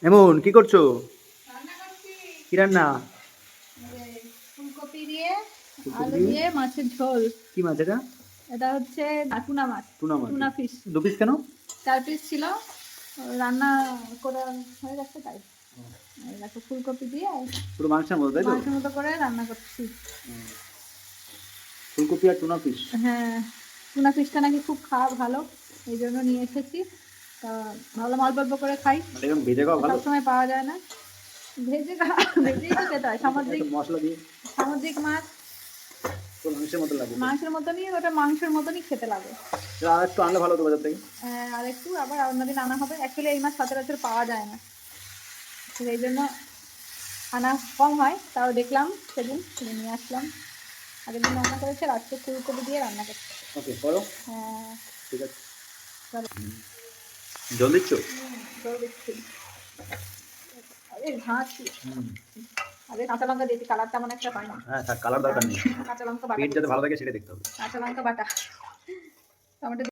এমন কি করছো? রান্না করছি। কি রান্না? ফুলকপি দিয়ে ফুলকপি আলু দিয়ে দিয়ে মাছের ঝোল। কি মাছ এটা? এটা হচ্ছে টুনা মাছ। টুনা মাছ। Tuna fish. 2 পিস কেন? 4 পিস ছিল, রান্না করে হয়ে গেছে তাই। এই দেখো ফুলকপি দিয়ে পুরো মাংসের মতো তাই তো? মাংসের মতো করে রান্না করছি। ফুলকপি আর টুনা ফিশ। হ্যাঁ, টুনা ফিশটা নাকি খুব খাওয়া ভালো, এই জন্য নিয়ে এসেছি। তা ভাবলাম অল্প অল্প করে খাই, মানে এরকম ভেজে খাওয়া ভালো? সবসময় পাওয়া যায় না। ভেজেই তো খেতে হয়। সামুদ্রিক একটু মশলা দিয়ে সামুদ্রিক মাছ পুরো মাংসের মতো লাগে। মাংসের মতনই, ওটা মাংসের মতনই খেতে লাগে। আর একটু আনলে ভালো হতো বাজার থেকে। আর একটু আবার অন্যদিন আনা হবে। অ্যাকচুয়ালি এই মাছ সচরাচর পাওয়া যায় না, তো এই জন্য আনা কম হয়। তাও দেখলাম সেদিন কিনে নিয়ে আসলাম। আগের দিন রান্না করেছে, আজকে ফুলকপি দিয়ে রান্না করছে। ওকে করো। হ্যাঁ, ঠিক আছে। চলো। জল দিচ্ছ? জল দিচ্ছি। আরে ঘাঁচি। আরে কাঁচা লঙ্কা দিয়েছি, কালারটা তেমন একটা পাই না। হ্যাঁ থাক, কালার দরকার নেই। কাঁচা লঙ্কা বাটা পেট যাতে দিয়েছি। ভালো থাকে সেটা দেখতে হবে। কাঁচা লঙ্কা বাটা, টমেটো